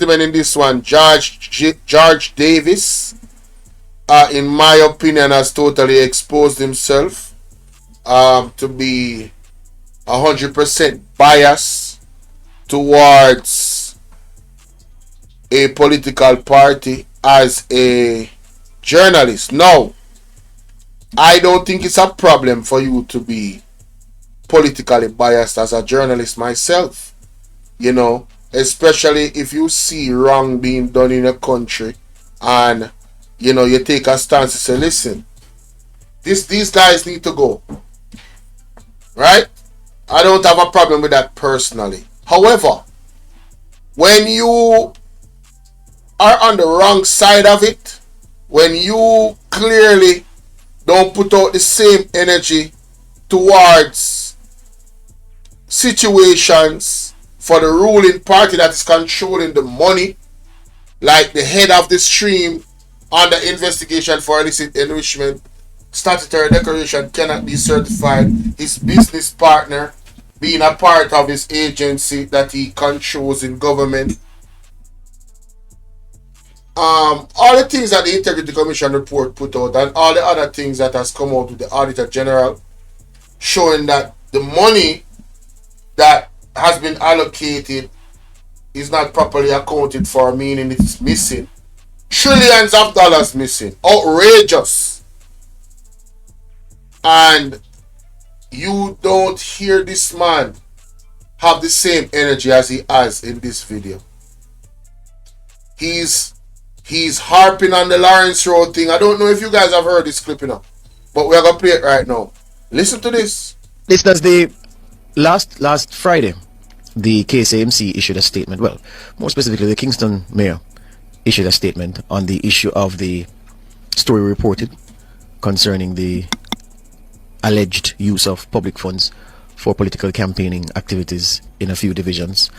gentleman in this one, George Davies, in my opinion, has totally exposed himself to be 100% biased towards a political party as a journalist. No, I don't think it's a problem for you to be politically biased as a journalist myself, you know, especially if you see wrong being done in a country and, you know, you take a stance and say, listen, these guys need to go, right? I don't have a problem with that personally. However, when you are on the wrong side of it, when you clearly don't put out the same energy towards situations for the ruling party that is controlling the money, like the head of the stream on the investigation for illicit enrichment, statutory declaration cannot be certified, his business partner being a part of his agency that he controls in government, all the things that the Integrity Commission report put out and all the other things that has come out with the Auditor General showing that the money that has been allocated is not properly accounted for, meaning it's missing. Trillions of dollars missing. Outrageous. And you don't hear this man have the same energy as he has in this video. He's harping on the Lawrence Road thing. I don't know if you guys have heard this clip enough, but we're gonna play it right now. Listen to this. Listeners, the last Friday, the KSAMC issued a statement. Well, more specifically, the Kingston mayor issued a statement on the issue of the story reported concerning the alleged use of public funds for political campaigning activities in a few divisions,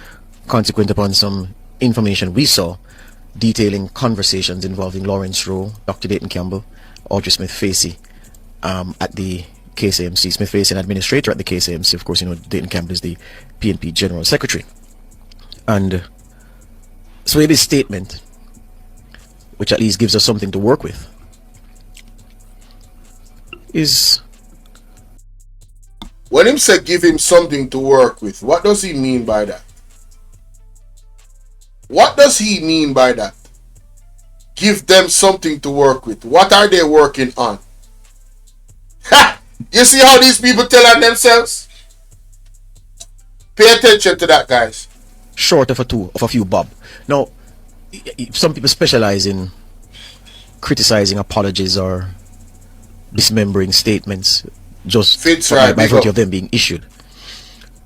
consequent upon some information we saw detailing conversations involving Lawrence Rowe, Dr. Dayton Campbell, Audrey Smith-Facey at the KSAMC. Smith-Facey, an administrator at the KSAMC. Of course, you know, Dayton Campbell is the PNP General Secretary. And SWABY's statement, which at least gives us something to work with, is... When him say give him something to work with, what does he mean by that? What does he mean by that? Give them something to work with. What are they working on? Ha! You see how these people tell on themselves? Pay attention to that, guys. Short of a few bob. Now, some people specialize in criticizing apologies or dismembering statements just by virtue of them being issued.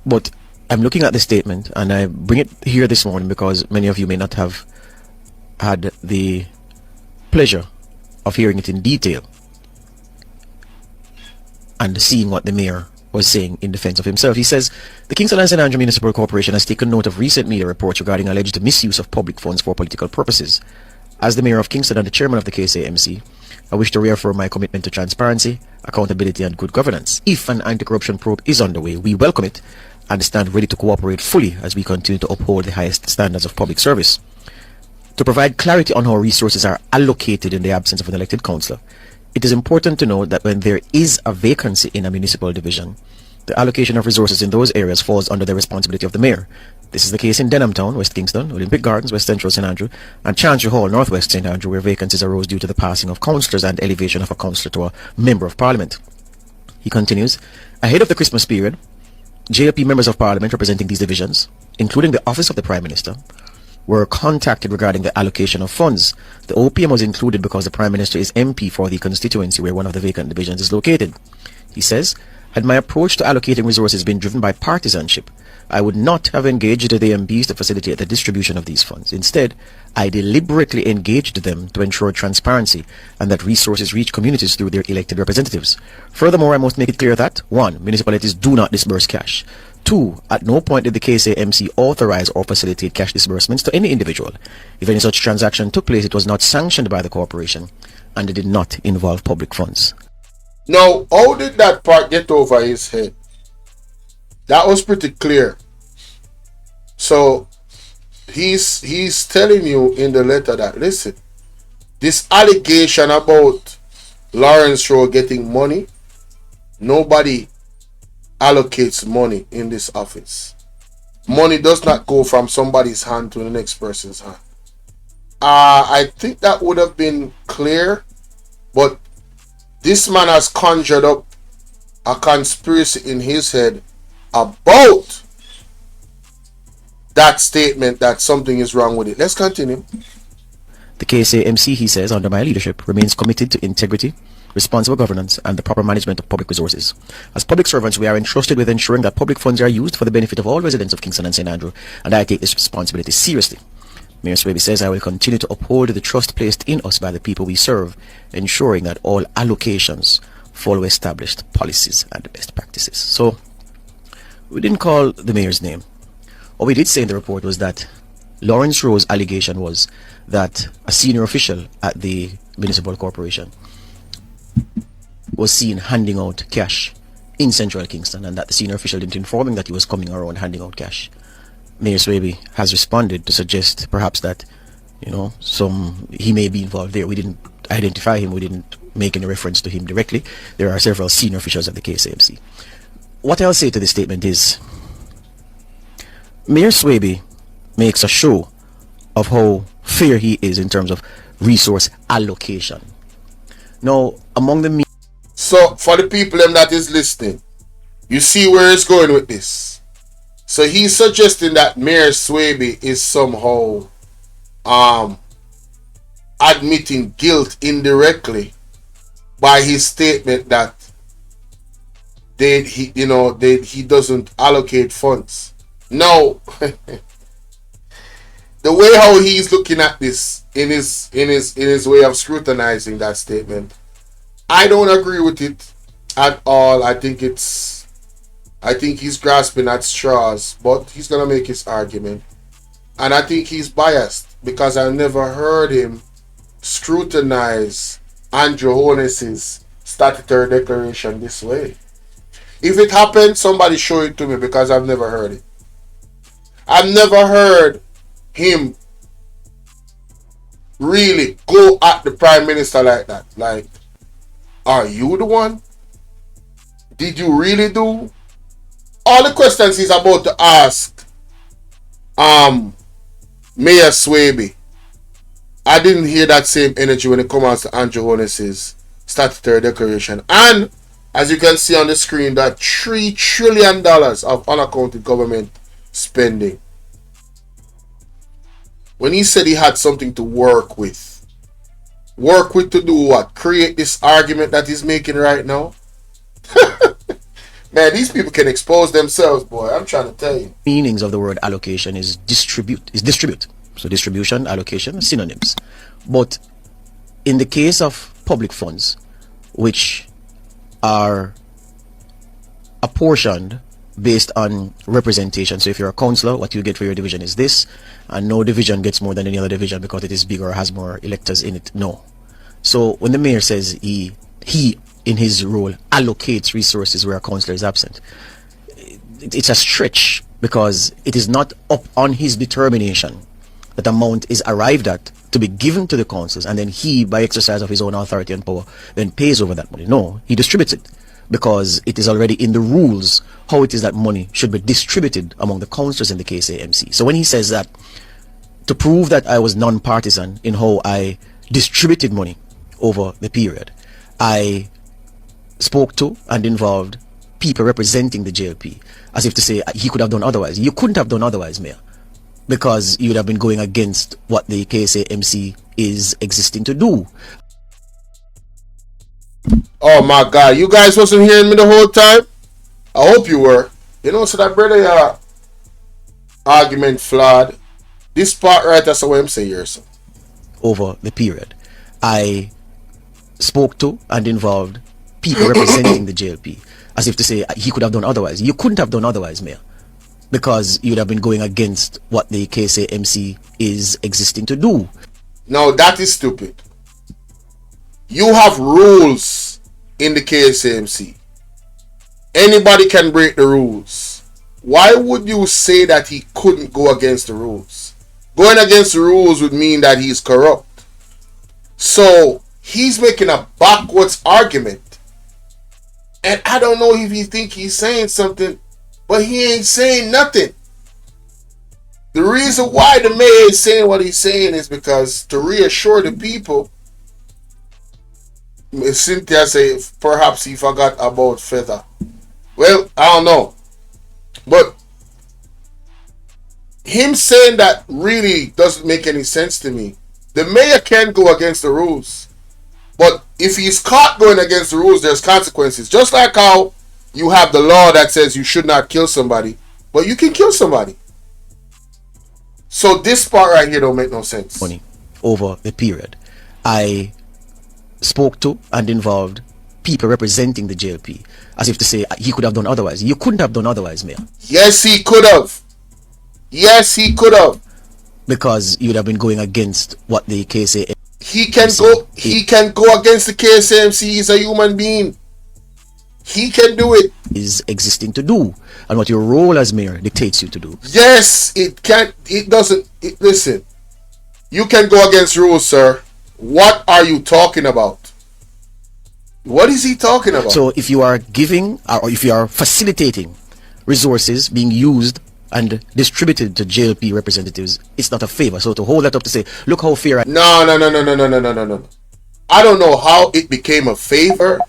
But I'm looking at the statement, and I bring it here this morning because many of you may not have had the pleasure of hearing it in detail and seeing what the mayor was saying in defense of himself. He says, the Kingston and St. Andrew Municipal Corporation has taken note of recent media reports regarding alleged misuse of public funds for political purposes. As the mayor of Kingston and the chairman of the KSAMC, I wish to reaffirm my commitment to transparency, accountability, and good governance. If an anti-corruption probe is underway, we welcome it and stand ready to cooperate fully as we continue to uphold the highest standards of public service. To provide clarity on how resources are allocated in the absence of an elected councillor, it is important to note that when there is a vacancy in a municipal division, the allocation of resources in those areas falls under the responsibility of the mayor. This is the case in Denham Town, West Kingston, Olympic Gardens, West Central St. Andrew, and Chancery Hall, Northwest St. Andrew, where vacancies arose due to the passing of councillors and elevation of a councillor to a member of parliament. He continues, ahead of the Christmas period, JLP members of parliament representing these divisions, including the office of the Prime Minister, were contacted regarding the allocation of funds. The OPM was included because the Prime Minister is MP for the constituency where one of the vacant divisions is located. He says, had my approach to allocating resources been driven by partisanship, I would not have engaged the MPs to facilitate the distribution of these funds. Instead, I deliberately engaged them to ensure transparency and that resources reach communities through their elected representatives. Furthermore, I must make it clear that 1. Municipalities do not disburse cash. 2. At no point did the KSAMC authorize or facilitate cash disbursements to any individual. If any such transaction took place, it was not sanctioned by the corporation and it did not involve public funds. Now, how did that part get over his head? That was pretty clear. So, he's telling you in the letter that, listen, this allegation about Lawrence Rowe getting money, nobody allocates money in this office. Money does not go from somebody's hand to the next person's hand. I think that would have been clear, but this man has conjured up a conspiracy in his head about that statement that something is wrong with it. Let's continue. The KSAMC, he says, under my leadership, remains committed to integrity, responsible governance, and the proper management of public resources. As public servants, we are entrusted with ensuring that public funds are used for the benefit of all residents of Kingston and St. Andrew, and I take this responsibility seriously. Mayor SWABY says, I will continue to uphold the trust placed in us by the people we serve, ensuring that all allocations follow established policies and best practices. So, we didn't call the mayor's name. What we did say in the report was that Lawrence Rowe's allegation was that a senior official at the municipal corporation was seen handing out cash in central Kingston, and that the senior official didn't inform him that he was coming around handing out cash. Mayor SWABY has responded to suggest perhaps that, you know, he may be involved there. We didn't identify him. We didn't make any reference to him directly. There are several senior officials at the KSAMC. What I'll say to this statement is, Mayor SWABY makes a show of how fair he is in terms of resource allocation. Now, among the... So, for the people that is listening, you see where it's going with this. So, he's suggesting that Mayor SWABY is somehow admitting guilt indirectly by his statement that he doesn't allocate funds. No. The way how he's looking at this in his way of scrutinizing that statement, I don't agree with it at all. I think he's grasping at straws, but he's gonna make his argument, and I think he's biased because I never heard him scrutinize Andrew Holness's statutory declaration this way. If it happened, somebody show it to me because I've never heard it. I've never heard him really go at the Prime Minister like that. Like, are you the one? Did you really do? All the questions he's about to ask Mayor SWABY, I didn't hear that same energy when it comes to Andrew Holness's statutory declaration. And as you can see on the screen, that $3 trillion of unaccounted government spending. When he said he had something to work with to do what? Create this argument that he's making right now? Man, these people can expose themselves, boy. I'm trying to tell you. Meanings of the word allocation is distribute. So distribution, allocation, synonyms. But in the case of public funds, which are apportioned based on representation. So if you're a councillor, what you get for your division is this, and no division gets more than any other division because it is bigger or has more electors in it. No. So when the mayor says he in his role allocates resources where a councillor is absent, it's a stretch because it is not up on his determination that amount is arrived at to be given to the councils, and then he, by exercise of his own authority and power, then pays over that money. No, he distributes it because it is already in the rules how it is that money should be distributed among the councillors in the KSAMC. So when he says that, to prove that I was non-partisan in how I distributed money over the period, I spoke to and involved people representing the JLP, as if to say he could have done otherwise. You couldn't have done otherwise, Mayor, because you would have been going against what the KSAMC is existing to do. Oh my God, you guys wasn't hearing me the whole time? I hope you were. You know, so that brother argument flawed. This part right, that's what I'm saying here, so. Over the period, I spoke to and involved people representing the JLP, as if to say he could have done otherwise. You couldn't have done otherwise, Mayor, because you'd have been going against what the KSAMC is existing to do. Now that is stupid. You have rules in the KSAMC. Anybody can break the rules. Why would you say that he couldn't go against the rules? Going against the rules would mean that he's corrupt. So he's making a backwards argument. And I don't know if he think he's saying something, but he ain't saying nothing. The reason why the mayor is saying what he's saying is because to reassure the people. Cynthia say perhaps he forgot about Feather. Well, I don't know. But him saying that really doesn't make any sense to me. The mayor can go against the rules. But if he's caught going against the rules, there's consequences. Just like how you have the law that says you should not kill somebody, but you can kill somebody. So this part right here don't make no sense. Money over the period. I spoke to and involved people representing the JLP as if to say he could have done otherwise. You couldn't have done otherwise, Mayor. Yes, he could have. Yes, he could have. Because you'd have been going against what the KSAMC. He can go against the KSAMC. He's a human being. He can do it. Is existing to do, and what your role as mayor dictates you to do. Yes, it can. It doesn't. Listen, you can go against rules, sir. What are you talking about? What is he talking about? So if you are giving, or if you are facilitating resources being used and distributed to JLP representatives, it's not a favor. So to hold that up to say, look how fair. No. I don't know how it became a favor.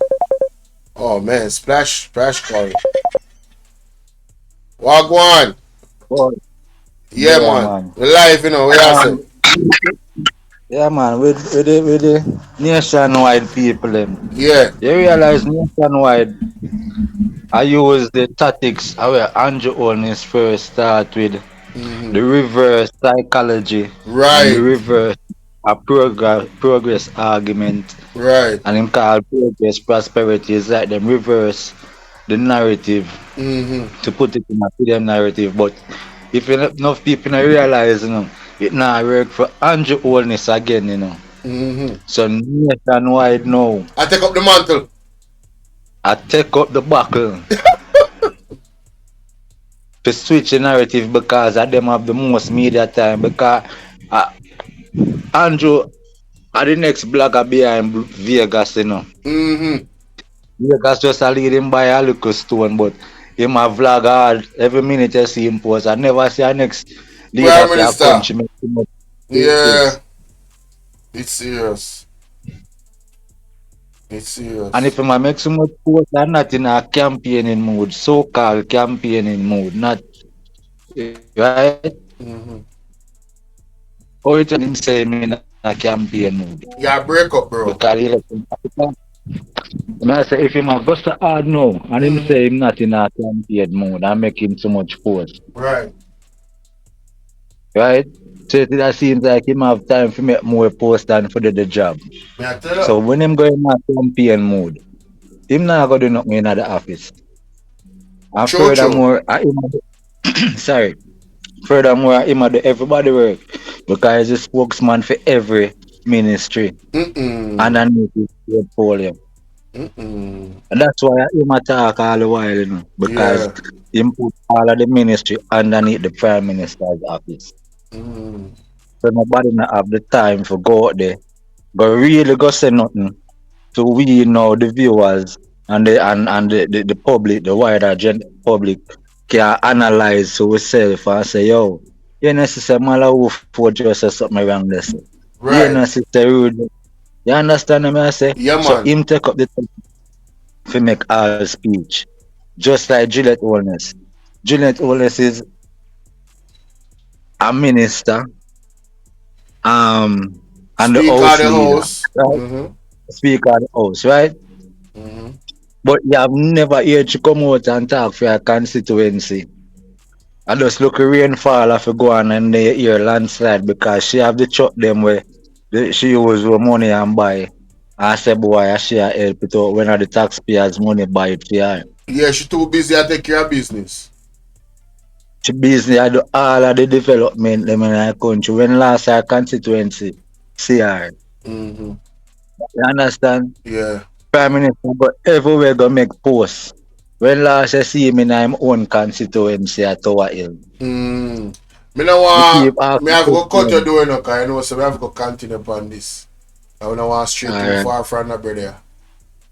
Oh man, splash call. Wagwan. Oh, Yeah, man. Live, you know. yeah, man. With the nationwide people, them. Yeah. You realize nationwide, I use the tactics where Andrew Owens first start with the reverse psychology, Right. and the reverse progress argument, Right. and him call progress prosperity is like them reverse the narrative to put it in a freedom narrative. But if enough people not realize, it not work for Andrew Owens again, So nationwide now, I take up the mantle. I take up the buckle to switch the narrative because of them have the most media time. Because Andrew are the next blogger behind Vegas, Vegas just a lead him by a little stone, but him a vlog hard. Every minute you see him post. I never see a next leader Prime for a Minister. country make too much. Yeah. It's serious. It's serious. And if I make so much post, I'm not in a campaigning mood, so-called campaigning mood, not right. Or it him say me in a campaign mood. Yeah, break up, bro. Because he I say if him a bust a hard no, and him say him not in a campaign mood, I make him so much post. Right. Right? So it seems like him have time to make more posts than for the job. May I tell you? So when him go in a campaign mood, him not go do nothing in the office. And True. furthermore, furthermore, him do everybody work because he's a spokesman for every ministry underneath his portfolio. And that's why him talk all the while, because him put all of the ministry underneath the Prime Minister's office. So nobody not have the time for go out there, go say nothing to we know the viewers and the public, the wider public can analyze so ourselves and say, yo, you know, sister Mala who for just say something wrong this. Right. You know, sister Rude. You understand what I say? Yeah, so man. him take up the time to make all speech. Just like Juliet Holness. Juliet Holness is a minister. And Speaker the of house the leader. house. Right? Speaker of the house, right? But you have never heard she come out and talk for her constituency. I just look at rainfall if you go on and they hear landslide because she have the truck them where she use her money and buy. I say boy, she help it out when the taxpayers money buy it for her. Yeah, she too busy to take care of business. She busy I do all of the development them in her country. When last her constituency see her. You understand? Yeah. Prime Minister go everywhere go make posts. When last I see him in my own constituency at Tower Hill. Me no Me want, keep asking me have to go cut your questions. door now, because I know, so we have to go continue upon this. I don't want straight too Alright, far from the brother.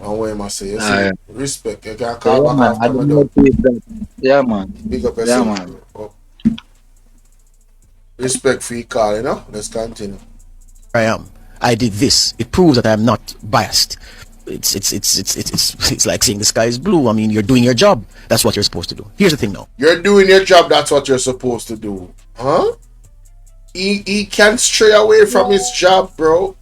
And what I say, you see, alright. respect. You can So call yeah, back man, I after me don't done. notice that. Yeah, man. Big up Yeah, yourself, man. bro. Oh, respect for your call, you know? Let's continue. I am. I did this. It proves that I am not biased. It's like saying the sky is blue. I mean, you're doing your job. That's what you're supposed to do. Here's the thing now. You're doing your job, that's what you're supposed to do. Huh? He can't stray away from his job, bro.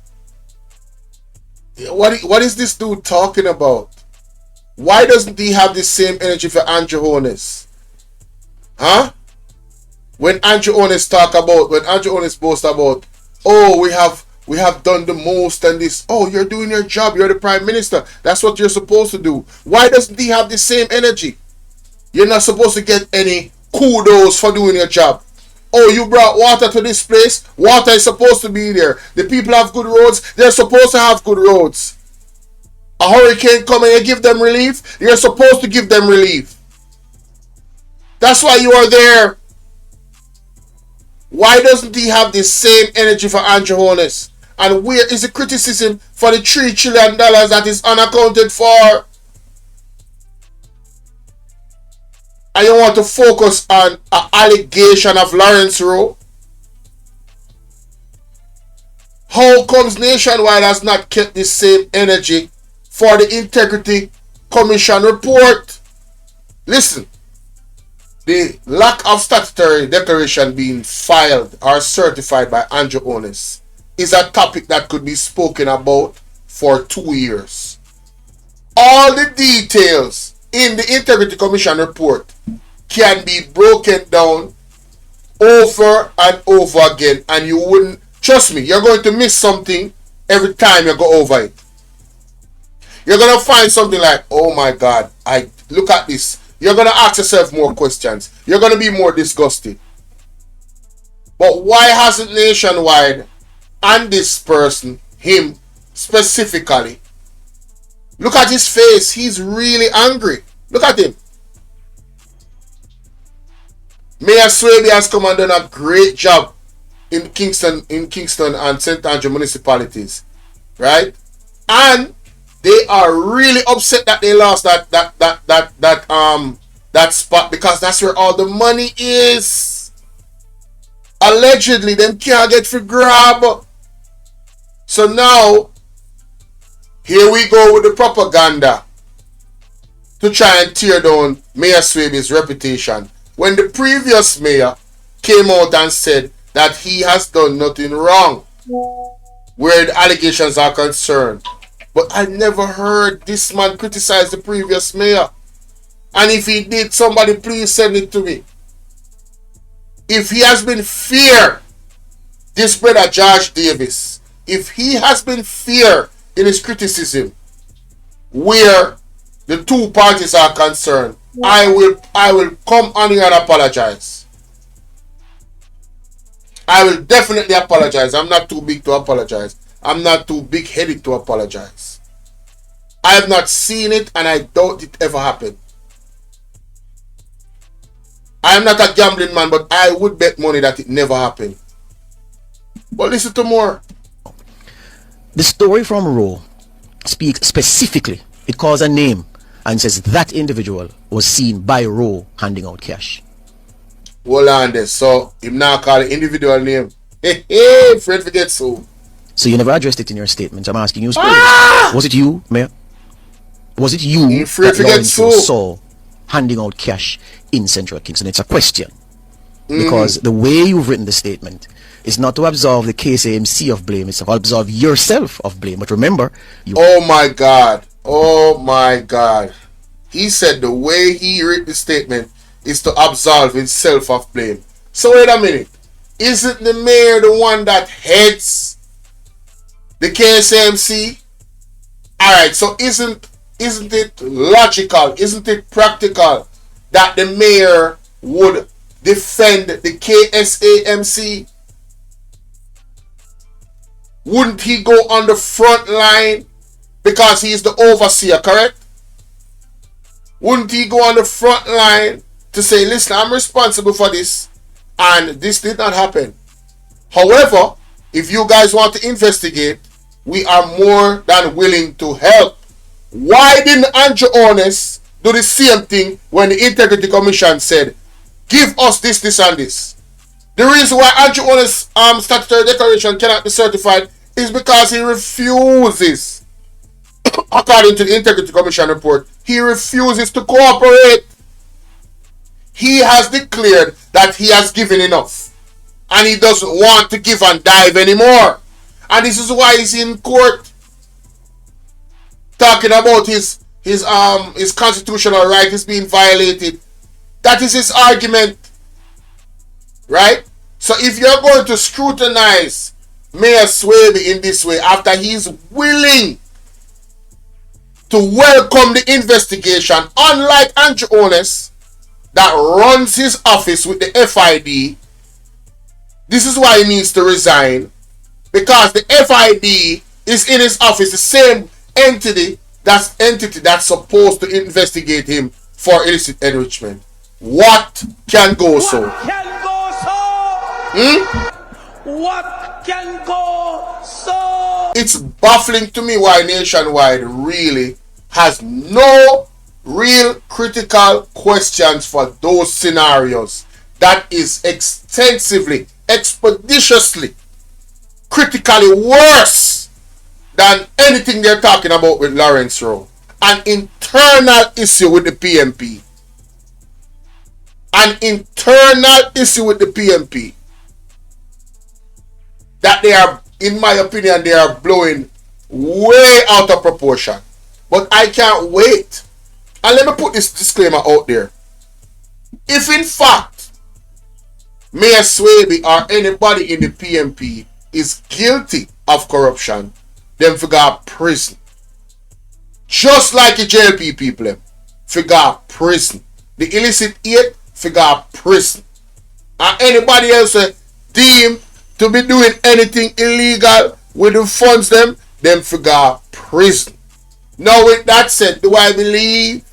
What is this dude talking about? Why doesn't he have the same energy for Andrew Honest? Huh? When Andrew Honest boast about, oh, we have done the most and this. Oh, you're doing your job. You're the prime minister. That's what you're supposed to do. Why doesn't he have the same energy? You're not supposed to get any kudos for doing your job. Oh, you brought water to this place. Water is supposed to be there. The people have good roads. They're supposed to have good roads. A hurricane come and you give them relief. You're supposed to give them relief. That's why you are there. Why doesn't he have the same energy for Andrew Holness? And where is the criticism for the $3 trillion that is unaccounted for? And you want to focus on an allegation of Lawrence Rowe? How comes Nationwide has not kept the same energy for the Integrity Commission report? Listen, the lack of statutory declaration being filed or certified by Andrew Honest is a topic that could be spoken about for 2 years. All the details in the Integrity Commission report can be broken down over and over again, and you wouldn't, trust me, you're going to miss something every time you go over it. You're going to find something like, oh my God, I look at this. You're going to ask yourself more questions. You're going to be more disgusted. But why hasn't Nationwide and this person, him specifically, look at his face. He's really angry. Look at him. Mayor SWABY has come and done a great job in Kingston and St. Andrew municipalities, right? And they are really upset that they lost that spot, because that's where all the money is. Allegedly, them can't get for grab. So now, here we go with the propaganda to try and tear down Mayor SWABY's reputation, when the previous mayor came out and said that he has done nothing wrong where the allegations are concerned. But I never heard this man criticize the previous mayor. And if he did, somebody please send it to me. If he has been fair, this brother George Davis, if he has been fair in his criticism where the two parties are concerned, I will come on here and apologize. I will definitely apologize. I'm not too big to apologize. I'm not too big-headed to apologize. I have not seen it, and I doubt it ever happened. I am not a gambling man, but I would bet money that it never happened. But listen to more. The story from ROWE speaks specifically. It calls a name and says that individual was seen by ROWE handing out cash. Hold on there. So, him now call the individual name. Hey, Fred forget so. So you never addressed it in your statement. I'm asking you. Was it you, Mayor? Was it you that Lawrence saw handing out cash in Central Kingston? It's a question. Because the way you've written the statement is not to absolve the KSAMC of blame. It's to absolve yourself of blame. But remember, you... Oh my God. Oh my God. He said the way he read the statement is to absolve himself of blame. So wait a minute. Isn't the mayor the one that heads the KSAMC? Alright, so isn't it logical, isn't it practical that the mayor would defend the KSAMC? Wouldn't he go on the front line because he is the overseer, correct? Wouldn't he go on the front line to say, listen, I'm responsible for this, And this did not happen. However, if you guys want to investigate, we are more than willing to help. Why didn't Andrew Honest do the same thing when the Integrity Commission said, give us this, this, and this? The reason why Andrew Honest's statutory declaration cannot be certified is because he refuses, according to the Integrity Commission report, he refuses to cooperate. He has declared that he has given enough, and he doesn't want to give and dive anymore. And this is why he's in court talking about his constitutional right is being violated. That is his argument, right? So if you're going to scrutinize Mayor SWABY in this way after he's willing to welcome the investigation, unlike Andrew Honest that runs his office with the FID, this is why he needs to resign, because the FID is in his office, the same entity that's supposed to investigate him for illicit enrichment. What can go so? What can go so? What can go so? It's baffling to me why Nationwide really has no real critical questions for those scenarios. That is extensively, expeditiously, critically worse than anything they're talking about with Lawrence Rowe. An internal issue with the PMP. An internal issue with the PMP that they are, in my opinion, they are blowing way out of proportion. But I can't wait. And let me put this disclaimer out there. If in fact Mayor SWABY or anybody in the PMP is guilty of corruption, then figure prison. Just like the JLP people, figure prison. The illicit aid, figure prison. And anybody else deemed to be doing anything illegal with the funds them figure prison. Now with that said, do I believe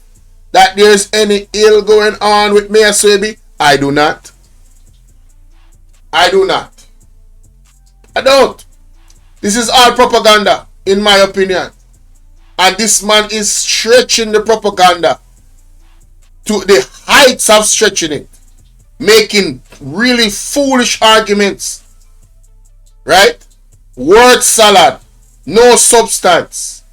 that there's any ill going on with Mayor SWABY? I do not. I do not. I don't. This is all propaganda, in my opinion. And this man is stretching the propaganda to the heights of stretching it. Making really foolish arguments. Right? Word salad. No substance.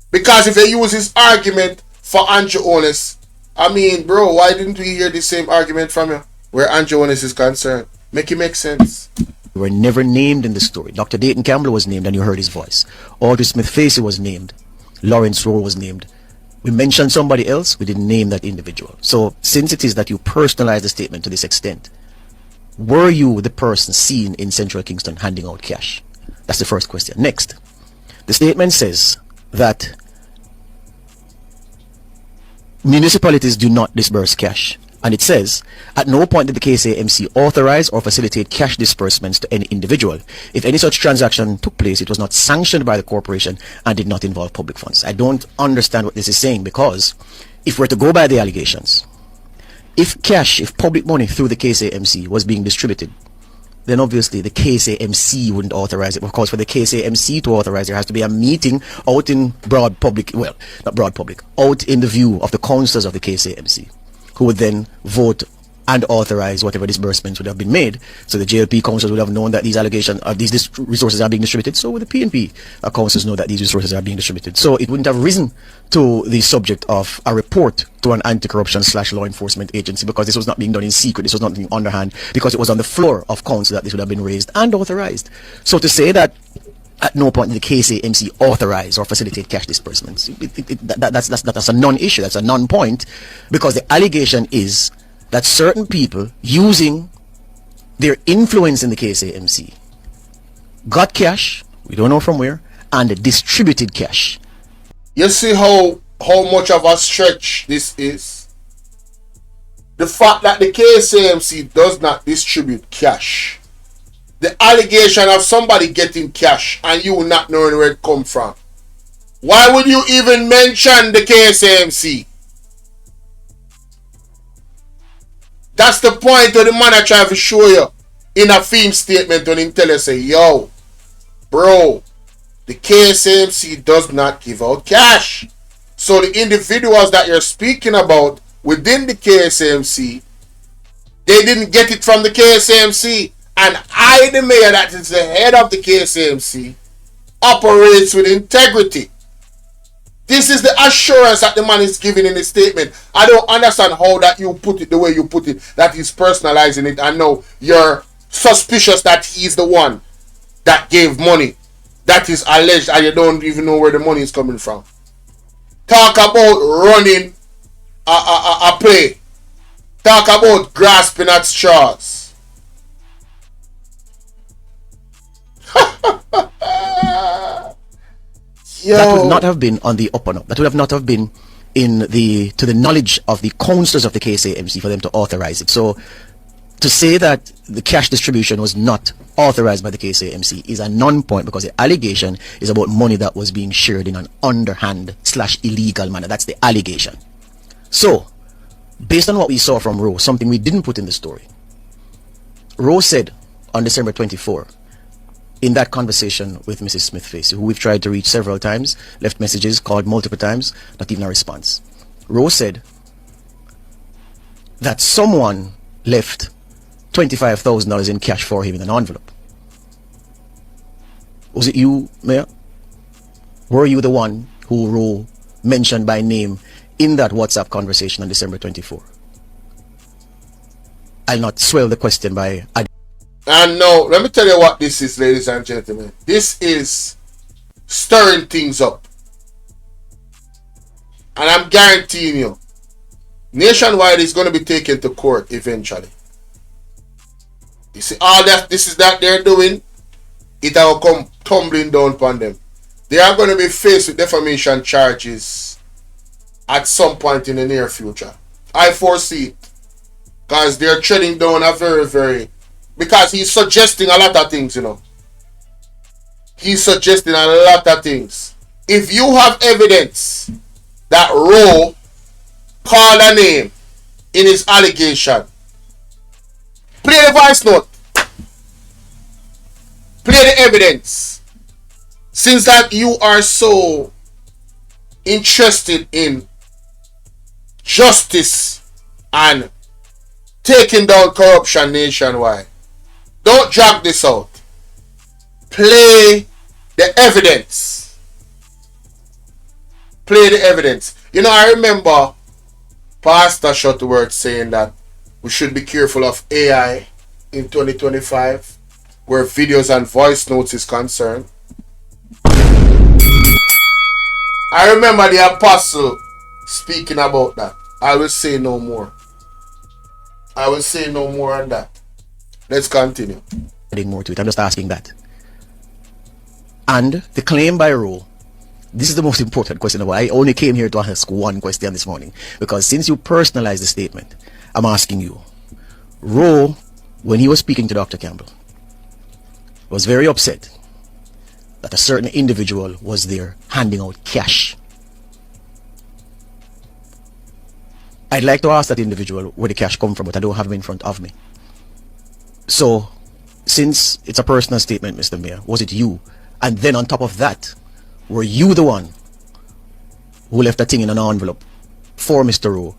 Because if they use his argument for Andrew Honest, I mean, bro, why didn't we hear the same argument from you where Andrew Honest is concerned? Make it make sense. We were never named in the story. Dr. Dayton Campbell was named and you heard his voice. Audrey Smith-Facey was named. Lawrence Rowe was named. We mentioned somebody else, we didn't name that individual. So since it is that you personalize the statement to this extent, were you the person seen in Central Kingston handing out cash? That's the first question. Next, the statement says that municipalities do not disburse cash. And it says, at no point did the KSAMC authorize or facilitate cash disbursements to any individual. If any such transaction took place, it was not sanctioned by the corporation and did not involve public funds. I don't understand what this is saying, because if we're to go by the allegations, if public money through the KSAMC was being distributed, then obviously the KSAMC wouldn't authorize it. Of course, for the KSAMC to authorize, there has to be a meeting out in broad public, well, not broad public, out in the view of the councillors of the KSAMC, who would then vote and authorize whatever disbursements would have been made. So the JLP councils would have known that these allegations, these resources are being distributed. So would the PNP councils know that these resources are being distributed. So it wouldn't have risen to the subject of a report to an anti-corruption / law enforcement agency, because this was not being done in secret. This was not being underhand, because it was on the floor of council that this would have been raised and authorized. So to say that at no point did the KSAMC authorize or facilitate cash disbursements, that's a non-issue. That's a non-point, because the allegation is that certain people, using their influence in the KSAMC, got cash, we don't know from where, and distributed cash. You see how much of a stretch this is? The fact that the KSAMC does not distribute cash. The allegation of somebody getting cash and you not knowing where it come from. Why would you even mention the KSAMC? That's the point where the man I try to show you in a theme statement when he tell you, say, yo, bro, the KSAMC does not give out cash. So the individuals that you're speaking about within the KSAMC, they didn't get it from the KSAMC. And I, the mayor that is the head of the KSAMC, operates with integrity. This is the assurance that the man is giving in his statement. I don't understand how that you put it the way you put it, that he's personalizing it. I know you're suspicious that he's the one that gave money. That is alleged, and you don't even know where the money is coming from. Talk about running a play. Talk about grasping at straws. That would not have been on the up and up. That would have not have been to the knowledge of the councillors of the KSAMC for them to authorize it. So to say that the cash distribution was not authorized by the KSAMC is a non-point, because the allegation is about money that was being shared in an underhand / illegal manner. That's the allegation. So, based on what we saw from ROWE, something we didn't put in the story, ROWE said on December 24, in that conversation with Mrs. Smith-Facey, who we've tried to reach several times, left messages, called multiple times, not even a response. ROWE said that someone left $25,000 in cash for him in an envelope. Was it you, Mayor? Were you the one who ROWE mentioned by name in that WhatsApp conversation on December 24? I'll not swell the question by... And now, let me tell you what this is, ladies and gentlemen. This is stirring things up. And I'm guaranteeing you, Nationwide is going to be taken to court eventually. You see, all that this is that they're doing, it will come tumbling down upon them. They are going to be faced with defamation charges at some point in the near future. I foresee it. Because they're treading down a very... Because he's suggesting a lot of things, you know. He's suggesting a lot of things. If you have evidence that ROWE called a name in his allegation, play the voice note. Play the evidence. Since that you are so interested in justice and taking down corruption nationwide, don't drag this out. Play the evidence. Play the evidence. You know, I remember Pastor Shuttleworth saying that we should be careful of AI in 2025, where videos and voice notes is concerned. I remember the apostle speaking about that. I will say no more. I will say no more on that. Let's continue. Adding more to it. I'm just asking that. And the claim by ROWE, this is the most important question of all. I only came here to ask one question this morning, because since you personalized the statement, I'm asking you. ROWE, when he was speaking to Dr. Campbell, was very upset that a certain individual was there handing out cash. I'd like to ask that individual where the cash come from, but I don't have him in front of me. So, since it's a personal statement, Mr. Mayor, was it you? And then on top of that, were you the one who left a thing in an envelope for Mr. ROWE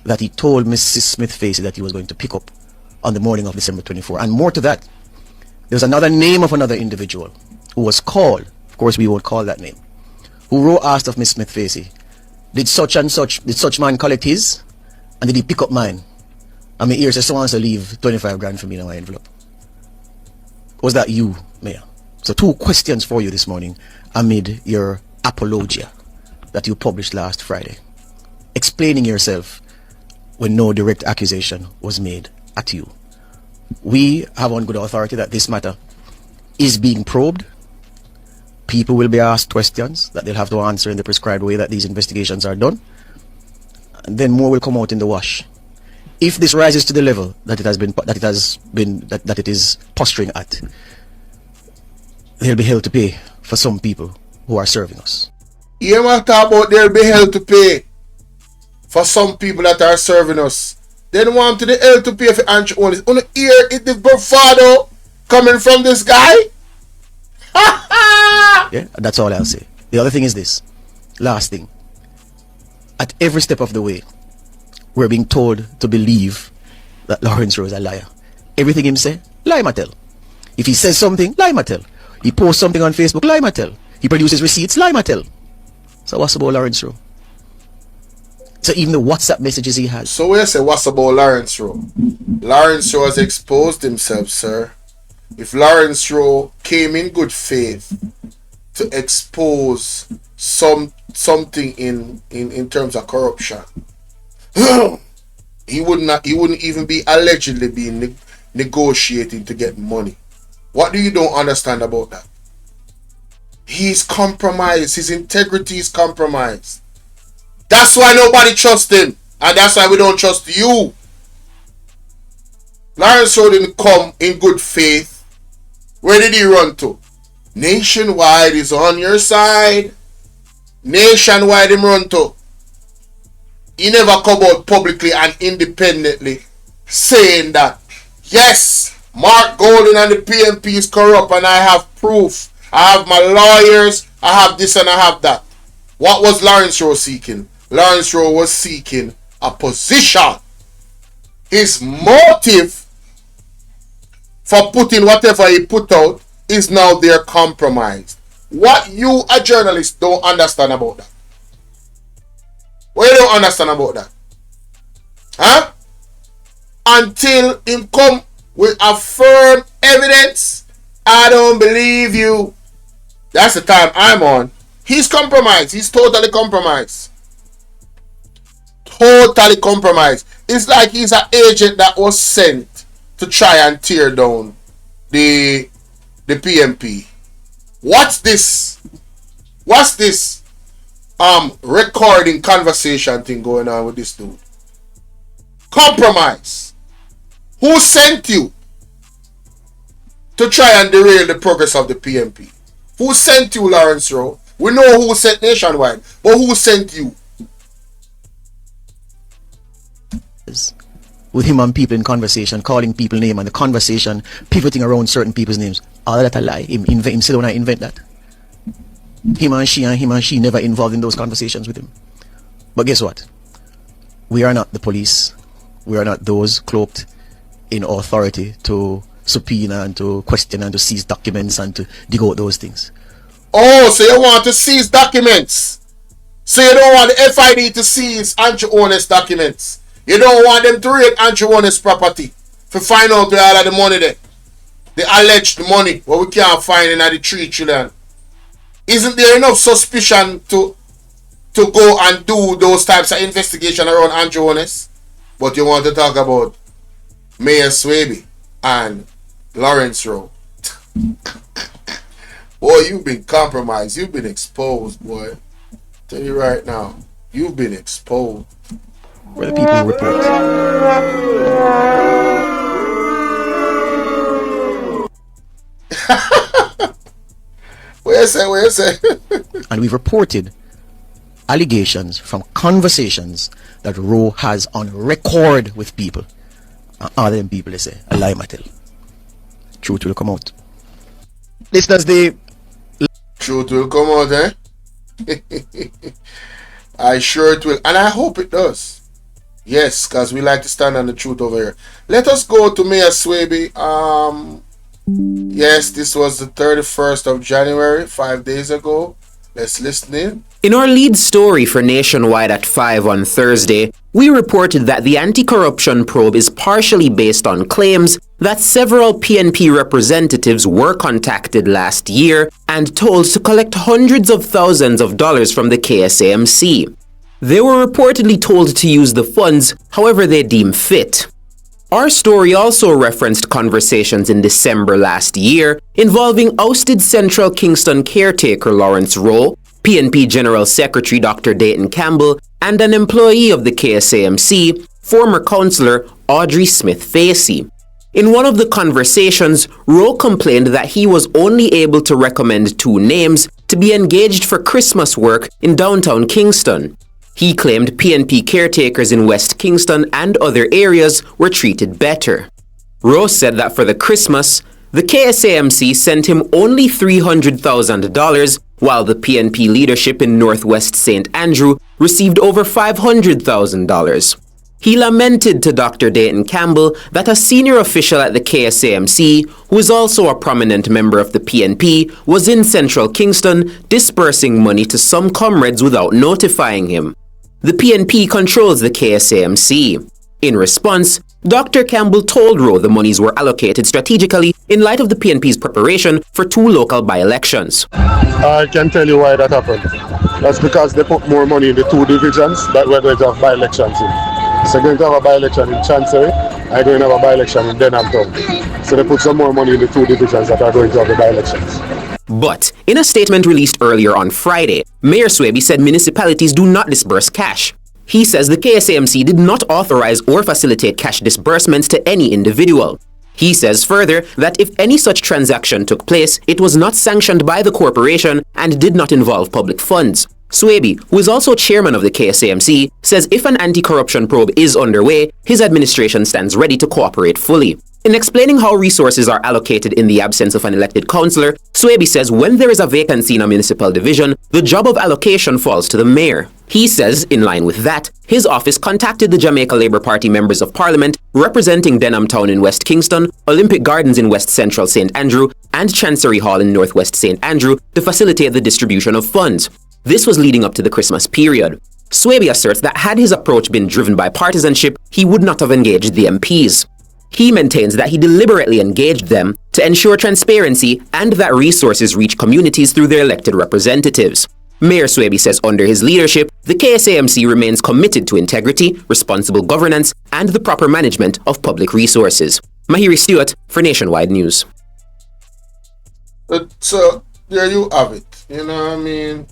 that he told Mrs. Smith-Facey that he was going to pick up on the morning of December 24? And more to that, there's another name of another individual who was called, of course we won't call that name, who ROWE asked of Miss Smith-Facey, did such man collect his? And did he pick up mine? And my ear says someone wants to leave 25 grand for me in my envelope. Was that you, Mayor? So 2 questions for you this morning amid your apologia that you published last Friday, explaining yourself when no direct accusation was made at you. We have on good authority that this matter is being probed. People will be asked questions that they'll have to answer in the prescribed way that these investigations are done. And then more will come out in the wash. If this rises to the level that it is posturing at, they'll be held to pay for some people who are serving us. You want to talk about they'll be held to pay for some people that are serving us. Then want to the L to pay for Andrew Owens. On the ear, it the bravado coming from this guy. Yeah, that's all I'll say. The other thing is this. Last thing. At every step of the way, we're being told to believe that Lawrence Rowe is a liar. Everything him say, lie ma tell. If he says something, lie ma tell. He posts something on Facebook, lie ma tell. He produces receipts, lie ma tell. So what's about Lawrence Rowe? So even the WhatsApp messages he has. So we say, what's about Lawrence Rowe? Lawrence Rowe has exposed himself, sir. If Lawrence Rowe came in good faith to expose something in terms of corruption, he wouldn't even be allegedly being negotiating to get money. What do you don't understand about that? He's compromised. His integrity is compromised. That's why nobody trusts him, and that's why we don't trust you. Lawrence Rowe didn't come in good faith. Where did he run to? Nationwide is on your side. Nationwide him run to. He never come out publicly and independently saying that, yes, Mark Golden and the PNP is corrupt and I have proof. I have my lawyers, I have this and I have that. What was Lawrence Rowe seeking? Lawrence Rowe was seeking a position. His motive for putting whatever he put out is now there compromised. What you, a journalist, don't understand about that? What you don't understand about that? Huh? Until him come with a firm evidence, I don't believe you. That's the time I'm on. He's compromised. He's totally compromised. Totally compromised. It's like he's an agent that was sent to try and tear down the PMP. What's this? What's this recording conversation thing going on with this dude? Compromise. Who sent you to try and derail the progress of the PMP? Who sent you, Lawrence Rowe? We know who sent Nationwide, but who sent you? With him and people in conversation, calling people name and the conversation pivoting around certain people's names. All that a lie. Him sit down and invent that. Him and she never involved in those conversations with him. But guess what? We are not the police. We are not those cloaked in authority to subpoena and to question and to seize documents and to dig out those things. Oh, so you want to seize documents? So you don't want the FID to seize Andrew Owens documents? You don't want them to raid Andrew Owens property to find out where all of the money there? The alleged money what we can't find in the 3 trillion. Isn't there enough suspicion to go and do those types of investigation around Andrew Owens? But you want to talk about Mayor SWABY and Lawrence Rowe. Boy, you've been compromised. You've been exposed, boy. Tell you right now, you've been exposed. Where the people report. Where you say? And we've reported allegations from conversations that Rowe has on record with people. And all them people, they say, a lie, Mattel. Truth will come out. Listeners, the Truth will come out, eh? I sure it will. And I hope it does. Yes, because we like to stand on the truth over here. Let us go to Mayor SWABY. Yes, this was the 31st of January, 5 days ago. Let's listen in. In our lead story for Nationwide at 5 on Thursday, we reported that the anti-corruption probe is partially based on claims that several PNP representatives were contacted last year and told to collect hundreds of thousands of dollars from the KSAMC. They were reportedly told to use the funds however they deem fit. Our story also referenced conversations in December last year involving ousted Central Kingston caretaker Lawrence Rowe, PNP General Secretary Dr. Dayton Campbell, and an employee of the KSAMC, former councillor Audrey Smith-Facey. In one of the conversations, Rowe complained that he was only able to recommend 2 names to be engaged for Christmas work in downtown Kingston. He claimed PNP caretakers in West Kingston and other areas were treated better. ROWE said that for the Christmas, the KSAMC sent him only $300,000, while the PNP leadership in Northwest St. Andrew received over $500,000. He lamented to Dr. Dayton Campbell that a senior official at the KSAMC, who is also a prominent member of the PNP, was in Central Kingston dispersing money to some comrades without notifying him. The PNP controls the KSAMC. In response, Dr. Campbell told ROWE the monies were allocated strategically in light of the PNP's preparation for 2 local by-elections. I can tell you why that happened. That's because they put more money in the 2 divisions that we're going to have by-elections in. So they're going to have a by-election in Chancery, I'm going to have a by-election in Denham Town. So they put some more money in the 2 divisions that are going to have the by-elections. But in a statement released earlier on Friday, Mayor SWABY said municipalities do not disburse cash. He says the KSAMC did not authorize or facilitate cash disbursements to any individual. He says further that if any such transaction took place, it was not sanctioned by the corporation and did not involve public funds. SWABY, who is also chairman of the KSAMC, says if an anti-corruption probe is underway, his administration stands ready to cooperate fully. In explaining how resources are allocated in the absence of an elected councillor, SWABY says when there is a vacancy in a municipal division, the job of allocation falls to the mayor. He says, in line with that, his office contacted the Jamaica Labour Party members of parliament representing Denham Town in West Kingston, Olympic Gardens in West Central St. Andrew, and Chancery Hall in Northwest St. Andrew to facilitate the distribution of funds. This was leading up to the Christmas period. SWABY asserts that had his approach been driven by partisanship, he would not have engaged the MPs. He maintains that he deliberately engaged them to ensure transparency and that resources reach communities through their elected representatives. Mayor SWABY says under his leadership, the KSAMC remains committed to integrity, responsible governance, and the proper management of public resources. Mahiri Stewart for Nationwide News. So, there you have it. You know what I mean?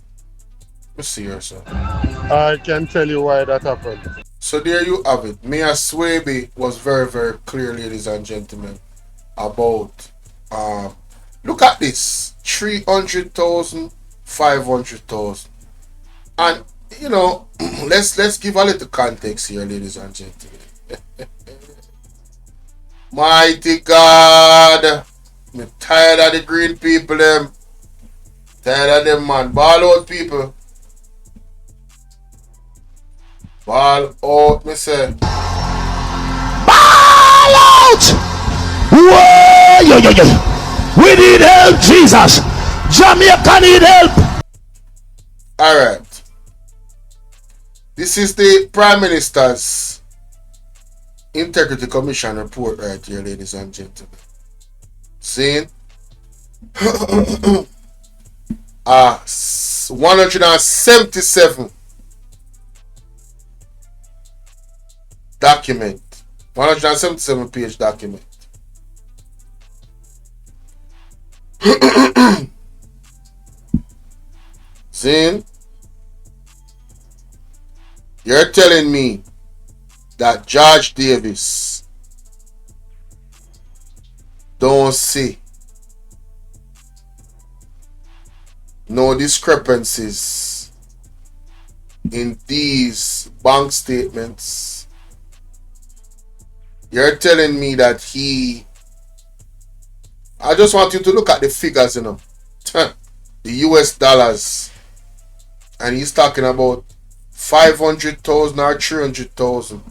Let's see here, sir. I can tell you why that happened. So there you have it. Mayor SWABY was very, very clear, ladies and gentlemen, about look at this. 300,000, 500,000. And you know, let's give a little context here, ladies and gentlemen. Mighty God. I'm tired of the green people them. Tired of them, man. Ball out, people. Ball out, me say. Ball out! Whoa, yo, yo, yo. We need help, Jesus. Jamaica need help. Alright. This is the Prime Minister's Integrity Commission report right here, ladies and gentlemen. See? 177 document. 177 page document. See? You're telling me that George Davis don't see no discrepancies in these bank statements. You're telling me that I just want you to look at the figures, you know. The US dollars. And he's talking about 500,000 or 300,000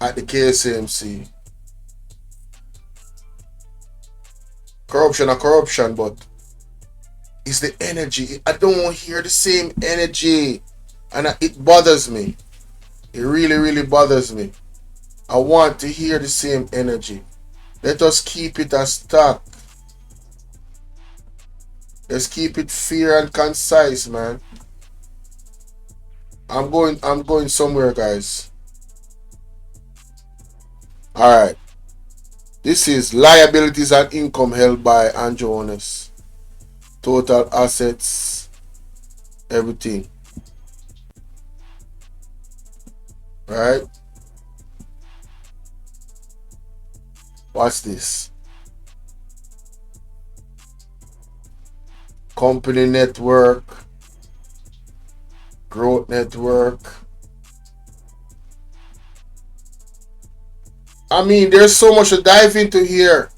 at the KSAMC. Corruption or corruption, but it's the energy. I don't hear the same energy. And it bothers me. It really, really bothers me. I want to hear the same energy. Let us keep it as stock. Let's keep it fair and concise, man. I'm going somewhere, guys. Alright. This is liabilities and income held by Andrew Owners. Total assets. Everything. Right? What's this? Company network. Growth Network. I mean, there's so much to dive into here.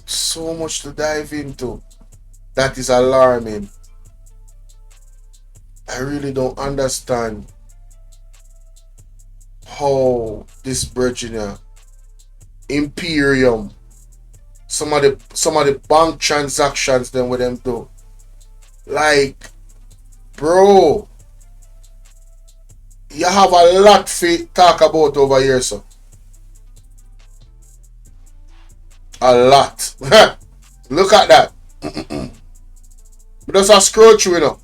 So much to dive into. That is alarming. I really don't understand how this Virginia Imperium, some of the bank transactions then with them do. Like, bro, you have a lot to talk about over here, so. A lot. Look at that. But just a scroll through, you know,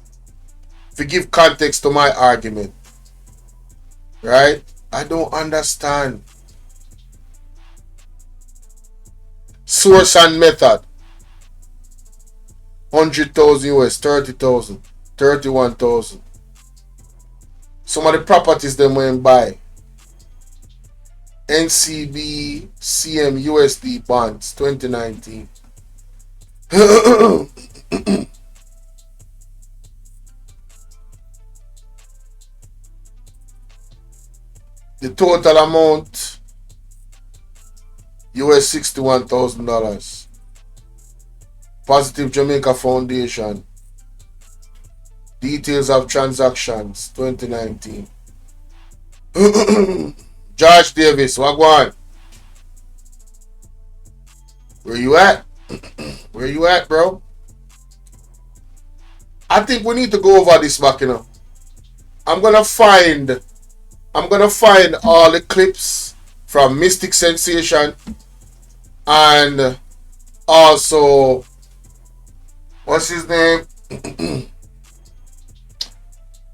to give context to my argument. Right? I don't understand. Source and method. 100,000 US, 30,000, 31,000. Some of the properties they went buy. NCB CM USD bonds 2019. The total amount US $61,000. Positive Jamaica Foundation. Details of transactions 2019. George Davis, Wagwan. Where you at? Where you at, bro? I think we need to go over this back, you know. I'm gonna find all the clips from Mystic Sensation and also what's his name?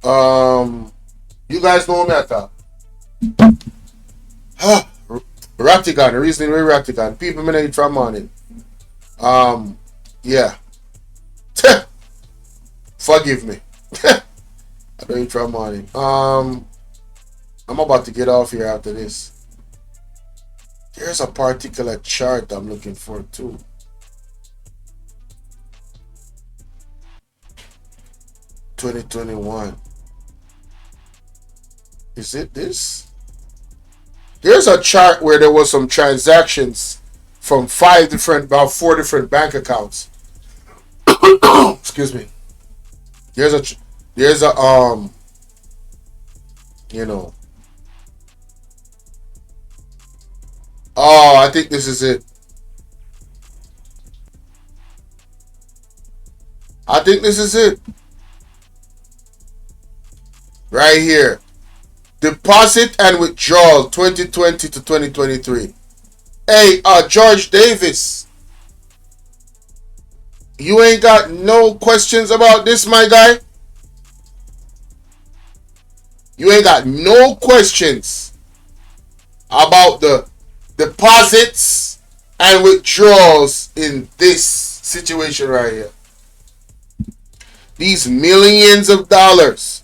You guys know me at that. Ratigan, the reason we Ratigan. People may need from morning. Yeah. Forgive me. I don't eat from morning. I'm about to get off here after this. There's a particular chart I'm looking for too. $2021. Is it this? There's a chart where there was some transactions from about 4 different bank accounts. Excuse me. There's a you know. Oh, I think this is it. I think this is it. Right here. Deposit and withdrawal 2020 to 2023. Hey, George Davis. You ain't got no questions about this, my guy? You ain't got no questions about the deposits and withdrawals in this situation right here. These millions of dollars.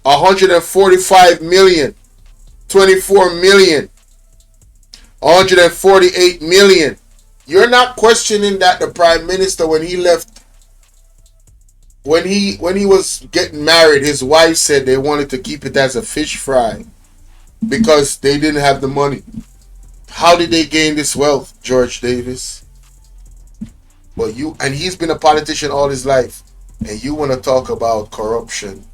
145 million, 24 million, 148 million. You're not questioning that the Prime Minister, when he left, when he was getting married, his wife said they wanted to keep it as a fish fry because they didn't have the money. How did they gain this wealth, George Davis? Well, he's been a politician all his life, and you want to talk about corruption,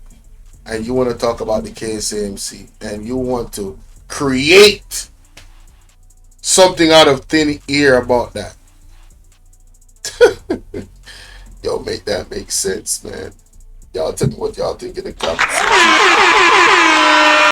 and you want to talk about the KSAMC, and you want to create something out of thin air about that. Yo, make that make sense, man. Y'all tell me what y'all think in the comments.